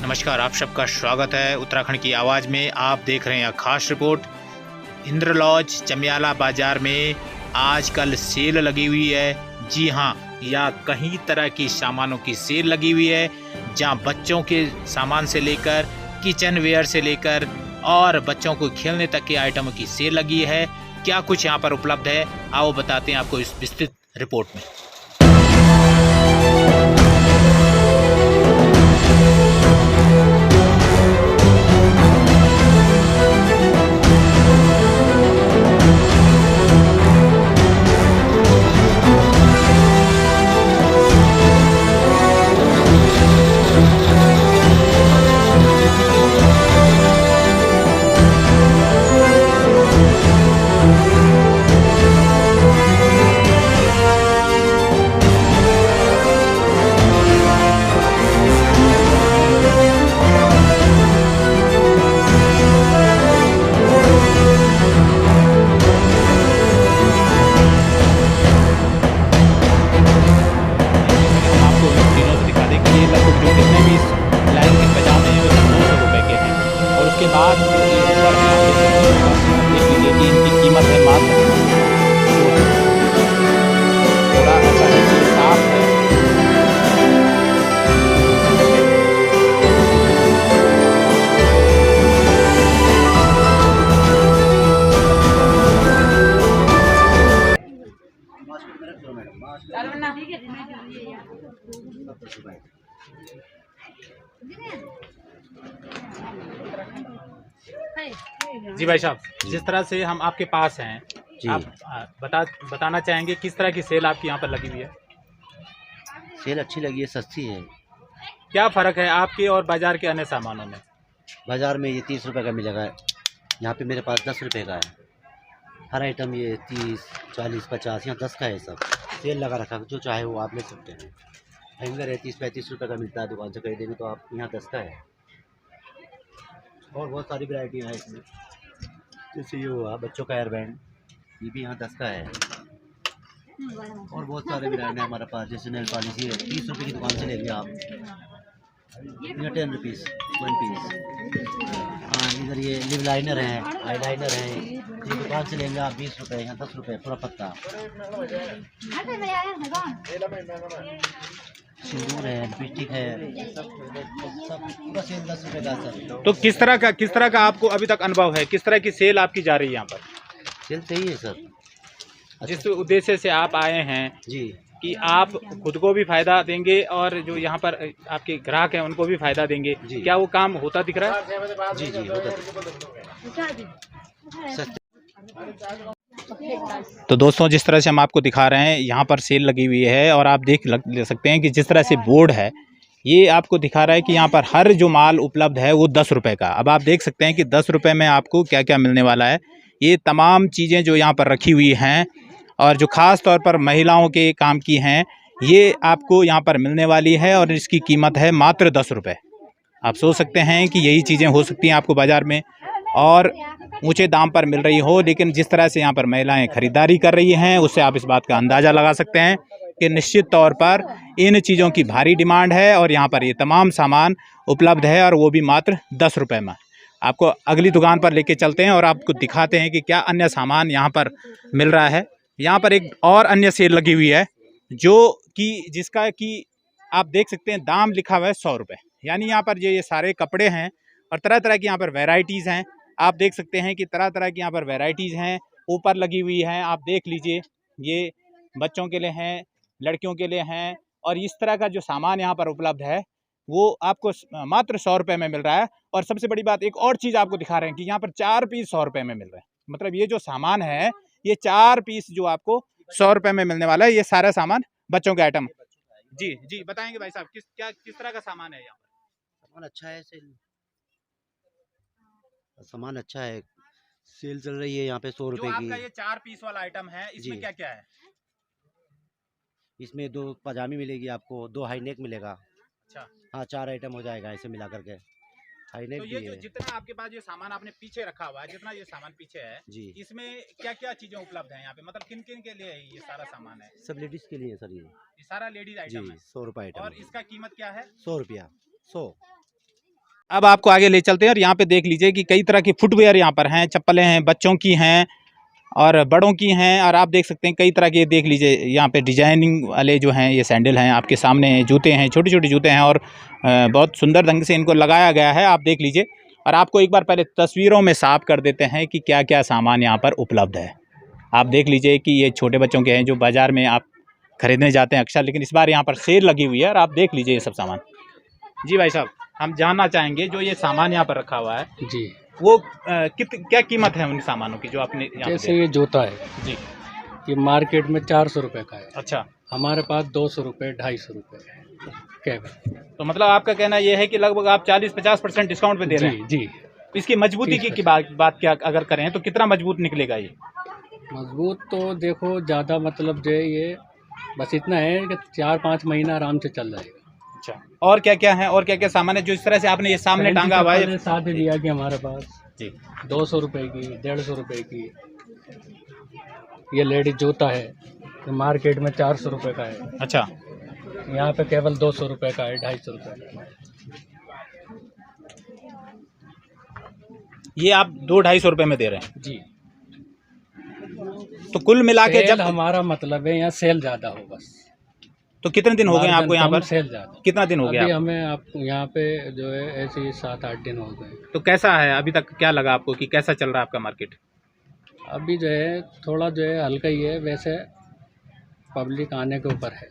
नमस्कार, आप सबका स्वागत है उत्तराखंड की आवाज़ में। आप देख रहे हैं खास रिपोर्ट। इंद्र लॉज चमियाला बाज़ार में आजकल सेल लगी हुई है। जी हाँ, या कई तरह की सामानों की सेल लगी हुई है, जहाँ बच्चों के सामान से लेकर किचन वेयर से लेकर और बच्चों को खेलने तक के आइटमों की सेल लगी है। क्या कुछ यहाँ पर उपलब्ध है, आओ बताते हैं आपको इस विस्तृत रिपोर्ट में। उसके बाद ये ऊपर में आप देख लीजिए कि इनकी कीमत है मात्र थोड़ा ऐसा है कि साफ है। जी भाई साहब, जिस तरह से हम आपके पास हैं, आप बताना चाहेंगे किस तरह की सेल आपकी यहाँ पर लगी हुई है? सेल अच्छी लगी है, सस्ती है। क्या फ़र्क है आपके और बाज़ार के अन्य सामानों में? बाज़ार में ये 30 रुपए का मिलेगा, यहाँ पे मेरे पास 10 रुपए का है। हर आइटम ये 30, 40, 50, यहाँ 10 का है सब। सेल लगा रखा, जो चाहे वो आप ले सकते हैं। हैंगर है 30-35 रुपए का मिलता है, दुकान से खरीदेंगे तो आप यहाँ 10 का है। और बहुत सारी वैरायटियाँ हैं इसमें, जैसे ये हुआ बच्चों का हेयर बैंड, ये भी यहाँ 10 का है। और बहुत सारे ब्रांड है हमारे पास, जैसे नेल पॉलिश है 30 रुपये की दुकान से लेंगे आप, 10 रुपीज़ 1 पीस। हाँ, इधर ये लिप लाइनर है, आई लाइनर है, ये दुकान से लेंगे आप 20 रुपये, यहाँ 10 रुपये पूरा पत्ता। सिंदूर है, लिपस्टिक है, सब पूरा सेल 10 रुपये का सर। तो किस तरह का आपको अभी तक अनुभव है, किस तरह की सेल आपकी जा रही है यहाँ पर? सेल सही है सर। जिस उद्देश्य से आप आए हैं जी, कि आप खुद को भी फायदा देंगे और जो यहाँ पर आपके ग्राहक हैं उनको भी फायदा देंगे, क्या वो काम होता दिख रहा है? जी जी होता है। तो दोस्तों, जिस तरह से हम आपको दिखा रहे हैं, यहाँ पर सेल लगी हुई है और आप ले सकते हैं कि जिस तरह से बोर्ड है, ये आपको दिखा रहा है कि यहाँ पर हर जो माल उपलब्ध है वो 10 रुपये का। अब आप देख सकते हैं कि 10 रुपये में आपको क्या क्या मिलने वाला है। ये तमाम चीज़ें जो यहाँ पर रखी हुई हैं और जो ख़ास तौर पर महिलाओं के काम की हैं, ये आपको यहाँ पर मिलने वाली है और इसकी कीमत है मात्र 10 रुपये। आप सोच सकते हैं कि यही चीज़ें हो सकती हैं आपको बाज़ार में और ऊंचे दाम पर मिल रही हो, लेकिन जिस तरह से यहाँ पर महिलाएं खरीदारी कर रही हैं, उससे आप इस बात का अंदाज़ा लगा सकते हैं कि निश्चित तौर पर इन चीज़ों की भारी डिमांड है और यहाँ पर ये तमाम सामान उपलब्ध है और वो भी मात्र 10 रुपये में। आपको अगली दुकान पर लेके चलते हैं और आपको दिखाते हैं कि क्या अन्य सामान यहाँ पर मिल रहा है। यहाँ पर एक और अन्य सेल लगी हुई है जो कि जिसका कि आप देख सकते हैं दाम लिखा हुआ है 100 रुपये। यानी यहाँ पर ये सारे कपड़े हैं और तरह तरह की यहाँ पर वैरायटीज़ हैं। आप देख सकते हैं कि तरह तरह की यहाँ पर वैरायटीज़ हैं, ऊपर लगी हुई हैं। आप देख लीजिए, ये बच्चों के लिए हैं, लड़कियों के लिए हैं और इस तरह का जो सामान यहाँ पर उपलब्ध है वो आपको मात्र 100 रुपये में मिल रहा है। और सबसे बड़ी बात, एक और चीज़ आपको दिखा रहे हैं कि यहाँ पर 4 पीस 100 रुपये में मिल रहे हैं। मतलब ये जो सामान है, ये 4 पीस जो आपको 100 रुपये में मिलने वाला है। ये सारा सामान बच्चों के आइटम। जी जी, बताएंगे भाई साहब किस तरह का सामान है यहाँ पर? सामान अच्छा है, सामान अच्छा है, सेल चल रही है यहाँ पे 100 रुपए की। आपका ये 4 पीस वाला आइटम है, इसमें क्या क्या है? इसमें 2 पजामी मिलेगी आपको, 2 हाई नेक मिलेगा। अच्छा, हाँ 4 आइटम हो जाएगा ऐसे मिला करके। हाई नेक तो भी ये जो है जितना आपके पास ये सामान आपने पीछे रखा हुआ है, जितना ये सामान पीछे है जी। इसमें क्या क्या चीजें उपलब्ध हैं यहाँ पे? मतलब किन किन के लिए ये सारा सामान है? सब लेडीज के लिए सर, ये सारा लेडीज जी आइटम है 100 रुपये आइटम और है। इसका कीमत क्या है? 100 रुपया 100। अब आपको आगे ले चलते हैं और यहाँ पे देख लीजिए कि कई तरह की फुटवेयर यहाँ पर हैं, चप्पलें हैं, बच्चों की हैं और बड़ों की हैं। और आप देख सकते हैं कई तरह के, देख लीजिए यहाँ पे डिजाइनिंग वाले जो हैं ये सैंडल हैं आपके सामने, जूते हैं, छोटे छोटे जूते हैं और बहुत सुंदर ढंग से इनको लगाया गया है, आप देख लीजिए। और आपको एक बार पहले तस्वीरों में साफ कर देते हैं कि क्या क्या सामान यहाँ पर उपलब्ध है। आप देख लीजिए कि ये छोटे बच्चों के हैं जो बाज़ार में आप खरीदने जाते हैं अक्सर, लेकिन इस बार यहाँ पर सेल लगी हुई है और आप देख लीजिए ये सब सामान। जी भाई साहब, हम जानना चाहेंगे जो ये सामान यहाँ पर रखा हुआ है जी, वो क्या कीमत है उन सामानों की जो आपने यहाँ जैसे पे? ये जूता है जी, ये मार्केट में 400 रुपये का है, अच्छा। हमारे पास 200 रुपये 250 रुपये केवल। तो मतलब आपका कहना ये है कि लगभग आप 40-50% डिस्काउंट पे दे रहे हैं। जी जी, इसकी मजबूती की बात क्या अगर करें तो कितना मजबूत निकलेगा ये? मजबूत तो देखो ज़्यादा मतलब जो है ये बस इतना है कि 4-5 महीना आराम से चल जाएगा। अच्छा, और क्या क्या है, और क्या क्या सामान है जो इस तरह से आपने ये सामने टांगा हुआ है? साथ ही दिया कि हमारे पास जी, 200 रुपये की, 150 रुपये की। ये लेडीज जूता है, ये मार्केट में 400 रुपये का है, अच्छा। यहाँ पे केवल 200 रुपये का है, 250 रुपये का है। ये आप 200-250 रुपये में दे रहे हैं? जी, तो कुल मिला के सेल जब हमारा मतलब है यहाँ सेल ज़्यादा हो बस। तो कितने दिन हो गए आपको यहाँ पर? सेल ज़्यादा। कितना दिन हो अभी गया? हमें आप यहाँ पे जो है ऐसे ही 7-8 दिन हो गए। तो कैसा है अभी तक, क्या लगा आपको कि कैसा चल रहा है आपका मार्केट? अभी जो है थोड़ा जो है हल्का ही है, वैसे पब्लिक आने के ऊपर है।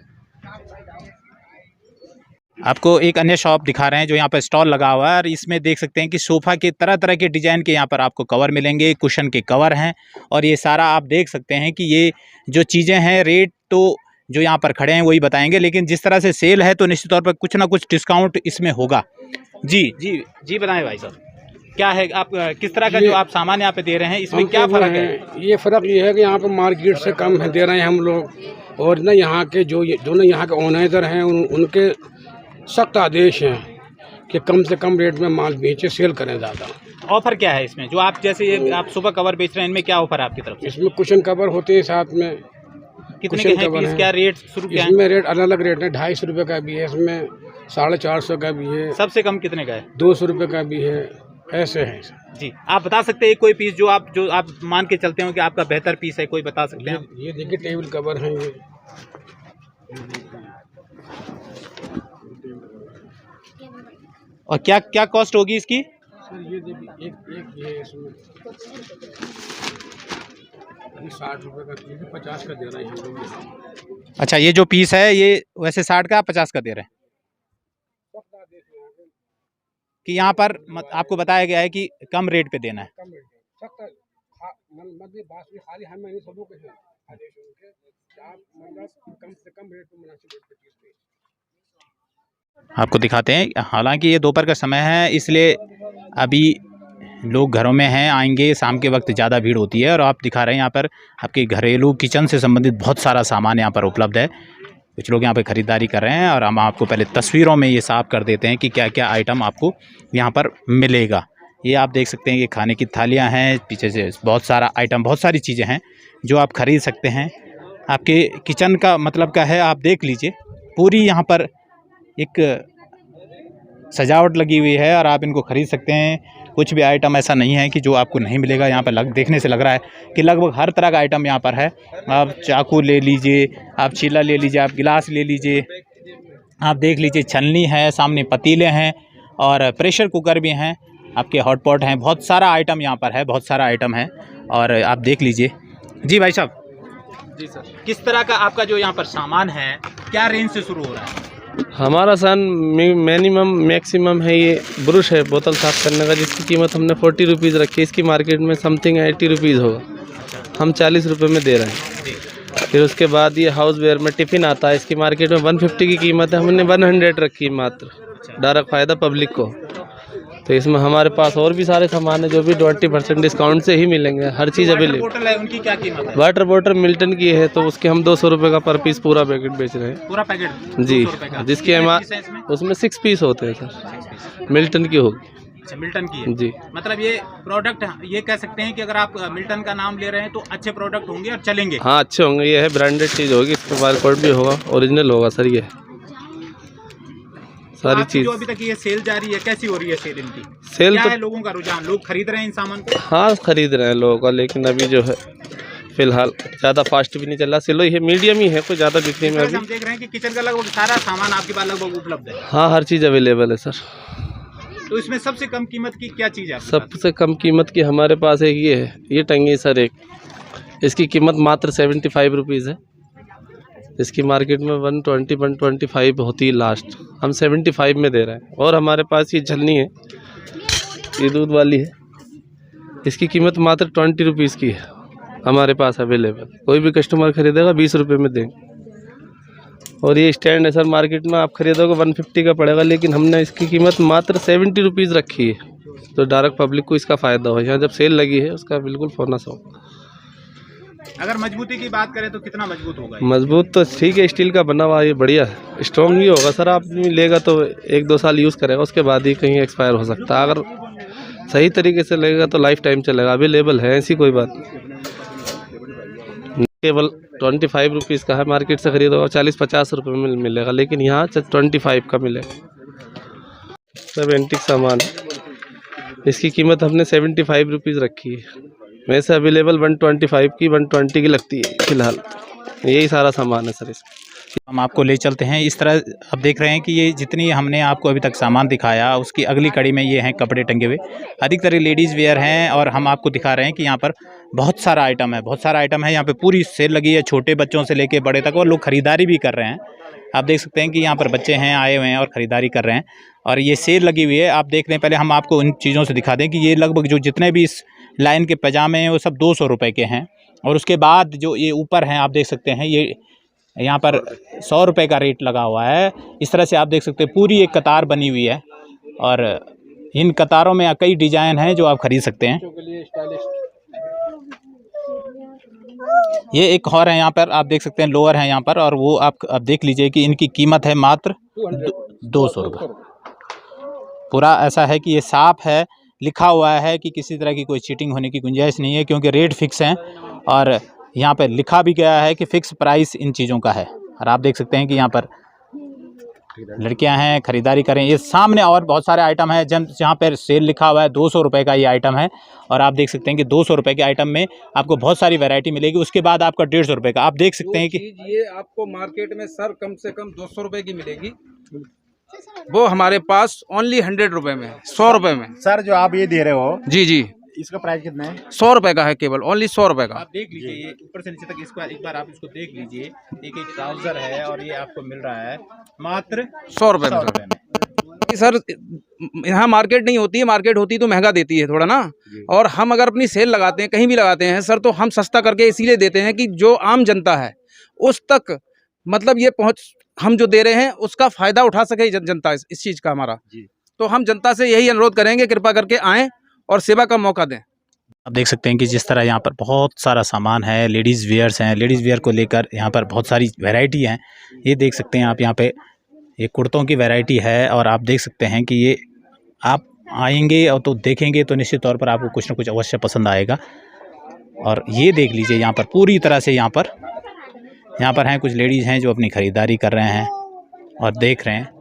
आपको एक अन्य शॉप दिखा रहे हैं जो यहाँ पर स्टॉल लगा हुआ है और इसमें देख सकते हैं कि सोफ़ा के तरह तरह के डिज़ाइन के यहाँ पर आपको कवर मिलेंगे, कुशन के कवर हैं। और ये सारा आप देख सकते हैं कि ये जो चीज़ें हैं, रेट तो जो यहाँ पर खड़े हैं वही बताएंगे, लेकिन जिस तरह से सेल है तो निश्चित तौर पर कुछ ना कुछ डिस्काउंट इसमें होगा। जी जी जी, बताएं भाई साहब, क्या है आप किस तरह का जो आप सामान यहाँ पे दे रहे हैं, इसमें क्या फ़र्क है? ये फ़र्क ये है कि यहाँ पर मार्केट से कम है दे रहे हैं हम लोग, और ना यहाँ के जो ना यहाँ के ऑर्गेनाइजर हैं उनके सख्त आदेश हैं कि कम से कम रेट में माल बेचे, सेल करें ज़्यादा। ऑफ़र क्या है इसमें, जो आप जैसे ये आप सुबह कवर बेच रहे हैं, इनमें क्या ऑफ़र है आपकी तरफ से? इसमें कुशन कवर होते हैं साथ में। कितने के हैं पीस, क्या रेट शुरू क्या है? इसमें रेट अलग अलग रेट है, 250 रुपये का भी है, इसमें 450 का भी है, सबसे कम कितने का है? 200 रुपये का भी है, ऐसे है। जी, आप बता सकते हैं कोई पीस जो आप मान के चलते हो कि आपका बेहतर पीस है, कोई बता सकते हैं? ये देखिए टेबल कवर है ये। और क्या क्या कॉस्ट होगी इसकी? सर ये देखिए एक ये इसमें 60 रुपये का, 50 का दे रहे हैं हम लोग। अच्छा, ये जो पीस है ये वैसे 60 का, 50 का दे रहे हैं कि यहाँ पर आपको बताया गया है कि कम रेट पे देना है। कम रेट सख्त मतलब बात भी खाली हम नहीं सबों के हैं आदेश उनके, आप मतलब कम से कम रेट पे मुनासिब रेट पे चीज़ पे। आपको दिखाते हैं, हालांकि ये दोपहर का समय है इसलिए अभी लोग घरों में हैं, आएंगे शाम के वक्त ज़्यादा भीड़ होती है। और आप दिखा रहे हैं यहाँ पर आपके घरेलू किचन से संबंधित बहुत सारा सामान यहाँ पर उपलब्ध है। कुछ लोग यहाँ पे ख़रीदारी कर रहे हैं और हम आपको पहले तस्वीरों में ये साफ कर देते हैं कि क्या क्या आइटम आपको यहाँ पर मिलेगा। ये आप देख सकते हैं, ये खाने की थालियाँ हैं, पीछे से बहुत सारा आइटम, बहुत सारी चीज़ें हैं जो आप ख़रीद सकते हैं। आपके किचन का मतलब क्या है, आप देख लीजिए, पूरी यहाँ पर एक सजावट लगी हुई है और आप इनको ख़रीद सकते हैं। कुछ भी आइटम ऐसा नहीं है कि जो आपको नहीं मिलेगा। यहाँ पर देखने से लग रहा है कि लगभग हर तरह का आइटम यहाँ पर है। आप चाकू ले लीजिए, आप छीला ले लीजिए, आप गिलास ले लीजिए, आप देख लीजिए छलनी है, सामने पतीले हैं और प्रेशर कुकर भी हैं, आपके हॉट पॉट हैं, बहुत सारा आइटम यहाँ पर है, बहुत सारा आइटम है और आप देख लीजिए। जी भाई साहब, जी सर, किस तरह का आपका जो यहाँ पर सामान है, क्या रेंज से शुरू हो रहा है? हमारा सन मैक्सिमम है ये ब्रश है बोतल साफ़ करने का, जिसकी कीमत हमने 40 रुपीज़ रखी है। इसकी मार्केट में समथिंग 80 रुपीज़ होगा, हम 40 रुपये में दे रहे हैं। फिर उसके बाद ये हाउस वेयर में टिफ़िन आता है, इसकी मार्केट में 150 की कीमत है, हमने 100 रखी मात्र, डायरेक्ट फ़ायदा पब्लिक को। तो इसमें हमारे पास और भी सारे सामान है जो भी 20% डिस्काउंट से ही मिलेंगे, हर चीज़ अवेलेबल। बोतल है, उनकी क्या कीमत है? वाटर बॉटल मिल्टन की है तो उसके हम 200 रुपये का पर पीस पूरा पैकेट बेच रहे हैं। पूरा पैकेट जी, 200 रुपए का। जिसकी उसमें 6 पीस होते हैं सर, मिल्टन की होगी। अच्छा, मिल्टन की है। जी, मतलब ये प्रोडक्ट, ये कह सकते हैं कि अगर आप मिल्टन का नाम ले रहे हैं तो अच्छे प्रोडक्ट होंगे और चलेंगे। हाँ अच्छे होंगे, ये है ब्रांडेड चीज़ होगी, इसका बारकोड भी होगा, ओरिजिनल होगा सर। ये सारी आपकी चीज़। जो अभी तक ये सेल जारी है, कैसी हो रही है सेल इनकी? सेल क्या तो है लोगों का रुझान, लोग खरीद रहे हैं इन सामान को? हाँ खरीद रहे हैं लोगों का, लेकिन अभी जो है फिलहाल ज़्यादा फास्ट भी नहीं चल रहा, स्लो ही है, मीडियम ही है, कोई ज़्यादा बिक्री इस में तरह से अभी। हम देख रहे हैं कि किचन का लगभग सारा सामान आपके पास लगभग उपलब्ध है। हाँ हर चीज़ अवेलेबल है सर। तो इसमें सबसे कम कीमत की क्या चीज़ है आपके पास? सबसे कम कीमत की हमारे पास एक ये है, ये टंगी है सर एक, इसकी कीमत मात्र 75 रुपीज़ है। इसकी मार्केट में 120 125 होती है लास्ट, हम 75 में दे रहे हैं। और हमारे पास ये झलनी है, ये दूध वाली है, इसकी कीमत मात्र 20 रुपीज़ की है हमारे पास अवेलेबल। कोई भी कस्टमर खरीदेगा 20 रुपये में देंगे। और ये स्टैंड है सर, मार्केट में आप खरीदोगे 150 का पड़ेगा, लेकिन हमने इसकी कीमत मात्र 70 रुपीज़ रखी है, तो डायरेक्ट पब्लिक को इसका फ़ायदा हो। यहाँ जब सेल लगी है उसका बिल्कुल बोनस हो। अगर मजबूती की बात करें तो कितना मजबूत होगा ये? मजबूत तो ठीक है, स्टील का बना हुआ ये बढ़िया है, स्ट्रॉन्ग भी होगा सर। आप लेगा तो 1-2 साल यूज़ करेगा, उसके बाद ही कहीं एक्सपायर हो सकता है। अगर सही तरीके से लगेगा तो लाइफ टाइम चलेगा, अवेलेबल है, ऐसी कोई बात नहीं। केवल 25 रुपीज़ का है, मार्केट से खरीदोगा 40-50 रुपये में मिलेगा, लेकिन यहाँ 25 का मिलेगा। सब एंटीक सामान है, इसकी कीमत हमने 75 रुपीज़ रखी है। वैसे अवेलेबल 125 की 120 की लगती है फिलहाल। यही सारा सामान है सर इसका। हम आपको ले चलते हैं। इस तरह अब देख रहे हैं कि ये जितनी हमने आपको अभी तक सामान दिखाया, उसकी अगली कड़ी में ये हैं कपड़े टंगे हुए। अधिकतर लेडीज़ वेयर हैं और हम आपको दिखा रहे हैं कि यहाँ पर बहुत सारा आइटम है, बहुत सारा आइटम है। यहाँ पे पूरी सेल लगी है, छोटे बच्चों से लेके बड़े तक, और लोग खरीदारी भी कर रहे हैं। आप देख सकते हैं कि यहाँ पर बच्चे हैं, आए हुए हैं और ख़रीदारी कर रहे हैं, और ये सेल लगी हुई है। आप देख रहे हैं, पहले हम आपको उन चीज़ों से दिखा दें कि ये लगभग जो जितने भी इस लाइन के पजामे हैं वो सब 200 रुपये के हैं। और उसके बाद जो ये ऊपर हैं, आप देख सकते हैं, ये यहाँ पर 100 रुपये का रेट लगा हुआ है। इस तरह से आप देख सकते हैं पूरी एक कतार बनी हुई है, और इन कतारों में कई डिजाइन हैं जो आप खरीद सकते हैं। ये एक और है, यहाँ पर आप देख सकते हैं लोअर है यहाँ पर, और वो आप देख लीजिए कि इनकी कीमत है मात्र 200 रुपये। पूरा ऐसा है कि ये साफ है, लिखा हुआ है कि किसी तरह की कोई चीटिंग होने की गुंजाइश नहीं है, क्योंकि रेट फिक्स हैं और यहाँ पर लिखा भी गया है कि फ़िक्स प्राइस इन चीज़ों का है। और आप देख सकते हैं कि यहाँ पर लड़कियां हैं, ख़रीदारी करें। ये सामने और बहुत सारे आइटम हैं जहाँ पर सेल लिखा हुआ है। 200 रुपये का ये आइटम है, और आप देख सकते हैं कि 200 रुपये के आइटम में आपको बहुत सारी वैरायटी मिलेगी। उसके बाद आपका 150 रुपये का आप देख सकते हैं कि ये आपको मार्केट में सर कम से कम 200 रुपए की मिलेगी, वो हमारे पास ओनली 100 रुपए में, 100 रुपए में। सर जो आप ये दे रहे हो, जी जी, इसका प्राइस कितना है? 100 रुपए का है, केवल ओनली 100 रुपए का। आप देख लीजिए, ये ऊपर से नीचे तक इसको एक बार आप इसको देख लीजिए। एक ट्राउजर है और ये आपको मिल रहा है मात्र 100 रुपए में सर। यहाँ मार्केट नहीं होती है, मार्केट होती तो महंगा देती है थोड़ा ना। और हम अगर अपनी सेल लगाते हैं, कहीं भी लगाते हैं सर, तो हम सस्ता करके इसीलिए देते हैं कि जो आम जनता है उस तक मतलब ये पहुँच, हम जो दे रहे हैं उसका फ़ायदा उठा सके जनता इस चीज़ का हमारा। तो हम जनता से यही अनुरोध करेंगे, कृपा करके आएँ और सेवा का मौका दें। आप देख सकते हैं कि जिस तरह यहाँ पर बहुत सारा सामान है, लेडीज़ वेयर्स हैं, लेडीज़ वेयर को लेकर यहाँ पर बहुत सारी वैरायटी हैं। ये देख सकते हैं आप, यहाँ पे ये कुर्तों की वैरायटी है, और आप देख सकते हैं कि ये आप आएंगे और तो देखेंगे तो निश्चित तौर पर आपको कुछ ना कुछ अवश्य पसंद आएगा। और ये देख लीजिए, यहाँ पर पूरी तरह से यहाँ पर हैं कुछ लेडीज़ हैं जो अपनी ख़रीदारी कर रहे हैं और देख रहे हैं।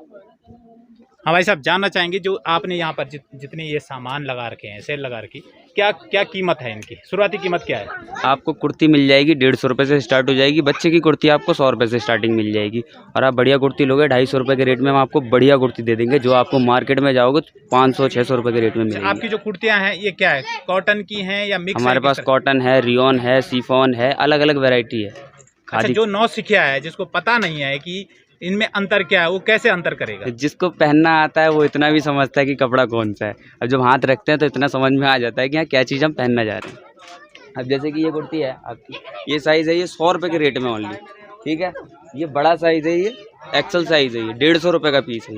हाँ भाई साहब, जानना चाहेंगे जो आपने यहाँ पर जितने ये सामान लगा रखे हैं, सेल लगा रखी, क्या कीमत है इनकी? शुरुआती कीमत क्या है? आपको कुर्ती मिल जाएगी 150 रुपये से स्टार्ट हो जाएगी। बच्चे की कुर्ती आपको 100 रुपये से स्टार्टिंग मिल जाएगी। और आप बढ़िया कुर्ती लोगे 250 रुपये के रेट में हम आपको बढ़िया कुर्ती दे देंगे, जो आपको मार्केट में जाओगे 500-600 रुपये के रेट में मिलेगी। आपकी जो कुर्तियाँ हैं ये क्या है, कॉटन की हैं या मिक्स? हमारे पास कॉटन है, रियोन है, शिफॉन है, अलग अलग वेराइटी है। अच्छा, जो नौसिखिया है, जिसको पता नहीं है कि इनमें अंतर क्या है, वो कैसे अंतर करेगा? जिसको पहनना आता है वो इतना भी समझता है कि कपड़ा कौन सा है। अब जब हाथ रखते हैं तो इतना समझ में आ जाता है कि यहाँ क्या चीज़ हम पहनना जा रहे हैं। अब जैसे कि ये कुर्ती है आपकी, ये साइज़ है, ये 100 रुपये के रेट में ओनली, ठीक है। ये बड़ा साइज़ है, ये एक्सल साइज़ है, ये 150 रुपये का पीस है।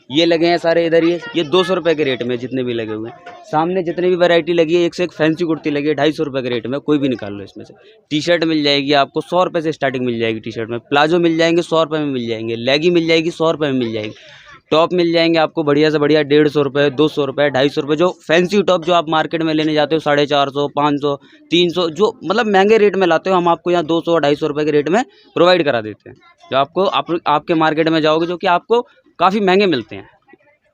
ये लगे हैं सारे इधर, ये 200 रुपये के रेट में जितने भी लगे हुए हैं। सामने जितनी भी वैरायटी लगी है, एक से एक फैंसी कुर्ती लगी है 250 रुपये के रेट में, कोई भी निकाल लो इसमें से। टी शर्ट मिल जाएगी आपको 100 रुपये से स्टार्टिंग मिल जाएगी टी शर्ट में। प्लाजो मिल जाएंगे 100 रुपये में मिल जाएंगे, लेगी मिल जाएगी 100 रुपये में मिल जाएगी। टॉप मिल जाएंगे आपको बढ़िया से बढ़िया 150 रुपये, 200 रुपये, 250 रुपये। जो फैंसी टॉप जो आप मार्केट में लेने जाते हो 450, 500, 300, जो मतलब महंगे रेट में लाते हो, हम आपको यहाँ 200-250 रुपये के रेट में प्रोवाइड करा देते हैं। जो आपको आपके मार्केट में जाओगे जो कि आपको काफ़ी महंगे मिलते हैं।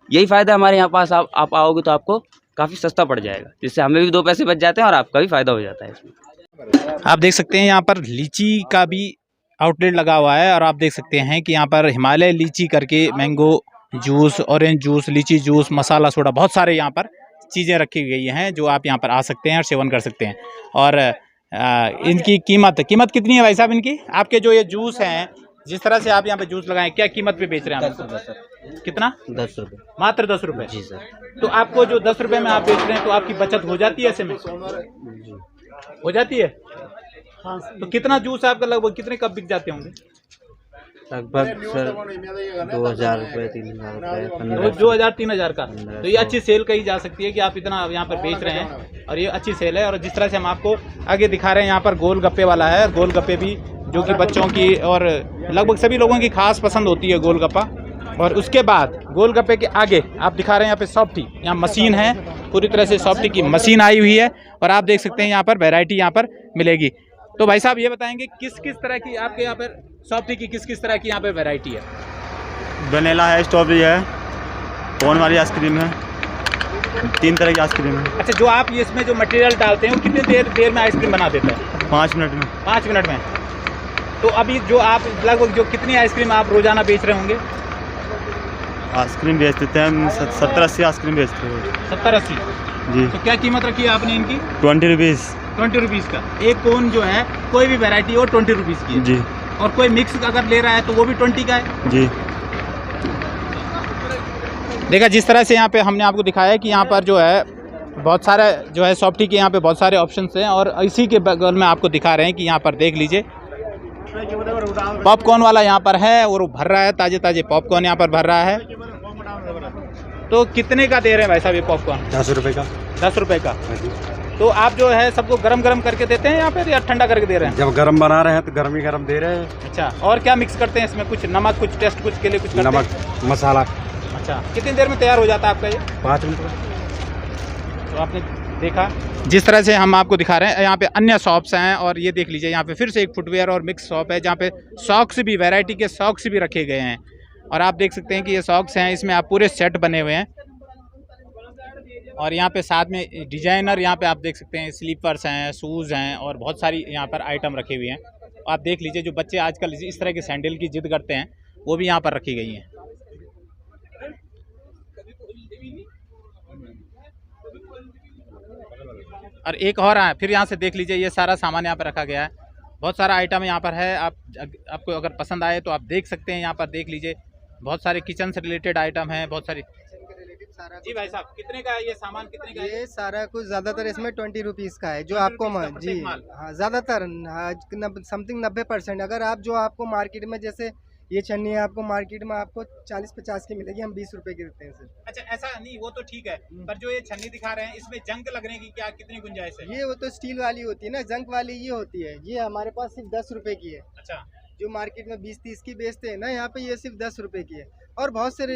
यही फ़ायदा हमारे यहाँ पास आप आओगे तो आपको काफ़ी सस्ता पड़ जाएगा, जिससे हमें भी 2 पैसे बच जाते हैं और आपका भी फ़ायदा हो जाता है इसमें। आप देख सकते हैं यहाँ पर लीची का भी आउटलेट लगा हुआ है और आप देख सकते हैं कि यहाँ पर हिमालय लीची करके mango juice, orange juice, litchi juice, masala soda, बहुत सारे यहाँ पर चीज़ें रखी गई हैं जो आप यहाँ पर आ सकते हैं और सेवन कर सकते हैं। और इनकी कीमत कितनी है भाई साहब इनकी? आपके जो ये जूस हैं, जिस तरह से आप यहाँ पे जूस लगाएं, क्या कीमत पे बेच रहे हैं आप? कितना? 10 रुपये। मात्र 10 रुपये? जी सर। तो आपको जो 10 रुपये में आप बेच रहे हैं तो आपकी बचत हो जाती है ऐसे में? हो जाती है। तो कितना जूस आपका लगभग कितने कप बिक जाते होंगे? लगभग सर 2000 रुपये, 3000 रुपये, 2000-3000 का। तो ये अच्छी सेल कही जा सकती है कि आप इतना यहाँ पर बेच रहे हैं और ये अच्छी सेल है। और जिस तरह से हम आपको आगे दिखा रहे हैं, यहाँ पर गोलगप्पे वाला है, गोलगप्पे भी जो कि बच्चों की और लगभग सभी लोगों की खास पसंद होती है गोलगप्पा। और उसके बाद गोलगप्पे के आगे आप दिखा रहे हैं यहाँ पे सॉफ्टी, यहाँ मशीन है, पूरी तरह से सॉफ्टी की मशीन आई हुई है और आप देख सकते हैं यहाँ पर वैरायटी यहाँ पर मिलेगी। तो भाई साहब ये बताएंगे किस किस तरह की आपके यहाँ पर सॉफ्टी की किस तरह की यहाँ पे वैरायटी है? वनीला है, स्ट्रॉबेरी है, कोन वाली आइसक्रीम है, 3 तरह की आइसक्रीम है। अच्छा, जो आप ये इसमें जो मटेरियल डालते हैं वो कितने देर में आइसक्रीम बना देता है? 5 मिनट में। 5 मिनट में। तो अभी जो आप लगभग जो कितनी आइसक्रीम आप रोजाना बेच रहे होंगे? आइसक्रीम बेच देते हैं 70-80 आइसक्रीम बेचते हैं। 70-80 जी। तो क्या कीमत रखी है आपने इनकी? 20 रुपीज़। 20 रुपीज़ का एक कोन जो है, कोई भी वैरायटी हो 20 रुपीज़ की है। जी। और कोई मिक्स अगर ले रहा है तो वो भी 20 का है। जी। देखा जिस तरह से यहाँ पे हमने आपको दिखाया है कि यहाँ पर जो है बहुत सारा जो है सॉफ्टी के यहाँ पे बहुत सारे ऑप्शंस हैं और इसी के बगल में आपको दिखा रहे हैं कि यहाँ पर देख लीजिए पॉपकॉर्न वाला यहाँ पर है और वो भर रहा है, ताजे पॉपकॉर्न यहाँ पर भर रहा है। तो कितने का दे रहे हैं भाई साहब ये पॉपकॉर्न? 10 रुपये का। 10 रुपये का। तो आप जो है सबको गरम करके देते हैं यहाँ पे या ठंडा करके दे रहे हैं? जब गरम बना रहे हैं तो गरम ही गरम दे रहे हैं। अच्छा, और क्या मिक्स करते हैं इसमें? कुछ नमक, कुछ टेस्ट, कुछ के लिए कुछ करते हैं? नमक, मसाला। अच्छा, कितनी देर में तैयार हो जाता है आपका ये? 5 मिनट में। तो आपने देखा जिस तरह से हम आपको दिखा रहे हैं, यहाँ पे अन्य शॉप्स हैं और ये देख लीजिए यहाँ पे फिर से एक फुटवेयर और मिक्स शॉप है जहाँ पे सॉक्स भी, वैरायटी के सॉक्स भी रखे गए हैं। और आप देख सकते हैं कि ये सॉक्स हैं, इसमें आप पूरे सेट बने हुए हैं और यहाँ पे साथ में डिजाइनर, यहाँ पे आप देख सकते हैं स्लीपर्स हैं, शूज़ हैं और बहुत सारी यहाँ पर आइटम रखे हुए हैं। आप देख लीजिए जो बच्चे आजकल इस तरह के सैंडल की जिद करते हैं वो भी यहाँ पर रखी गई हैं। और एक और है, फिर यहाँ से देख लीजिए ये सारा सामान यहाँ पर रखा गया है, बहुत सारा आइटम यहाँ पर है। आपको अगर पसंद आए तो आप देख सकते हैं, यहाँ पर देख लीजिए बहुत सारे किचन से रिलेटेड आइटम हैं, बहुत सारी। जी भाई साहब, कितने का है ये सामान? कितने का है ये सारा कुछ? ज़्यादातर इसमें 20 रुपीज़ का है जो आपको जी हाँ, ज़्यादातर समथिंग 90%। अगर आप जो आपको मार्केट में, जैसे ये छन्नी है, आपको मार्केट में आपको 40-50 की मिलेगी, हम 20 रुपए की देते हैं सिर्फ। अच्छा, ऐसा नहीं, वो तो ठीक है, पर जो ये छन्नी दिखा रहे हैं इसमें जंग लगने की क्या कितनी गुंजाइश है? ये वो तो स्टील वाली होती है ना, जंग वाली ये होती है। ये हमारे पास सिर्फ 10 रुपए की है। अच्छा, जो मार्केट में 20-30 की बेचते हैं ना, यहाँ पे ये सिर्फ 10 रुपए की है। और बहुत सारे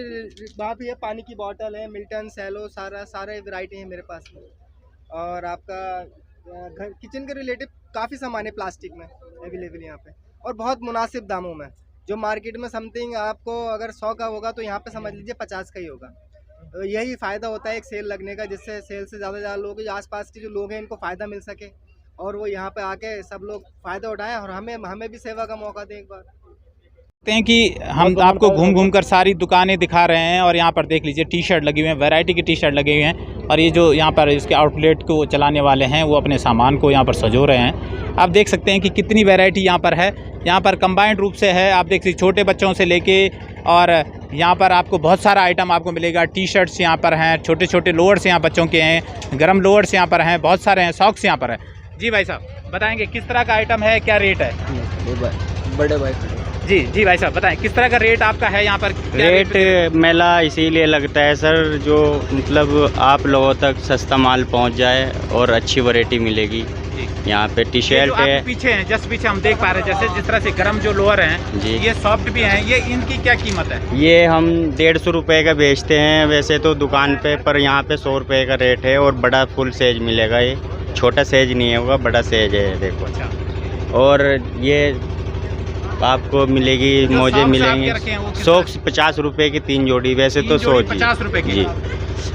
वहाँ पे पानी की बोतल है, मिल्टन, सेलो, सारे वैरायटी है मेरे पास में। और आपका घर किचन के रिलेटेड काफ़ी सामान है प्लास्टिक में अवेलेबल यहाँ पे, और बहुत मुनासिब दामों में। जो मार्केट में समथिंग आपको अगर 100 का होगा तो यहाँ पे समझ लीजिए 50 का ही होगा। तो यही फ़ायदा होता है एक सेल लगने का, जिससे सेल से ज़्यादा लोग, जो आसपास के जो लोग हैं, इनको फ़ायदा मिल सके और वो यहाँ पे आके सब लोग फ़ायदा उठाएं और हमें भी सेवा का मौका दें एक बार। हैं कि हम आपको घूम कर सारी दुकानें दिखा रहे हैं और यहाँ पर देख लीजिए टी शर्ट लगी हुई हैं, वैरायटी की टी शर्ट लगे हुए हैं और ये जो यहाँ पर इसके आउटलेट को चलाने वाले हैं वो अपने सामान को यहाँ पर सजो रहे हैं। आप देख सकते हैं कि कितनी वैरायटी यहाँ पर है, यहाँ पर कंबाइंड रूप से है। आप देख लीजिए छोटे बच्चों से लेके और यहाँ पर आपको बहुत सारा आइटम आपको मिलेगा। टी शर्ट्स यहाँ पर हैं, छोटे छोटे लोअर्स यहाँ बच्चों के हैं, गर्म लोअर्स यहाँ पर हैं, बहुत सारे हैं, सॉक्स यहाँ पर है। जी भाई साहब बताएँगे किस तरह का आइटम है, क्या रेट है? बड़े भाई जी भाई साहब बताएं किस तरह का रेट आपका है यहाँ पर? रेट मेला इसीलिए लगता है सर, जो मतलब आप लोगों तक सस्ता माल पहुँच जाए और अच्छी वैरायटी मिलेगी। यहाँ पे टी शर्ट है, पीछे हैं, जस्ट पीछे हम देख पा रहे हैं, जैसे जिस तरह से गर्म जो लोअर हैं जी, ये सॉफ्ट भी हैं, ये इनकी क्या कीमत है? ये हम 150 रुपये का बेचते हैं वैसे तो दुकान पे, पर यहाँ पे 100 रुपये का रेट है और बड़ा फुल साइज मिलेगा। ये छोटा साइज नहीं होगा, बड़ा साइज है देखो। अच्छा। और ये आपको मिलेगी, जो मोजे socks मिलेंगे। आपके रखे हैं वो किस सॉक्स 50 रुपए की 3 जोड़ी, वैसे तो 100 जी 50 रुपए की। जी।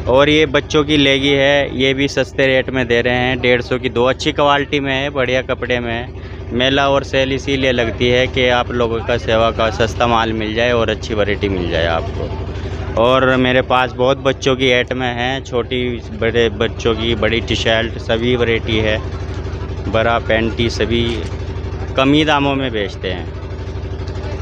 और ये बच्चों की लेगी है, ये भी सस्ते रेट में दे रहे हैं, 150 की 2, अच्छी क्वालिटी में है, बढ़िया कपड़े में है। मेला और सेल इसीलिए लगती है कि आप लोगों का सेवा का सस्ता माल मिल जाए और अच्छी वैरायटी मिल जाए आपको। और मेरे पास बहुत बच्चों की आइटमें हैं, छोटी बड़े बच्चों की, बड़ी टी शर्ट, सभी वैरायटी है, बड़ा पैंटी, सभी कम ही दामों में बेचते हैं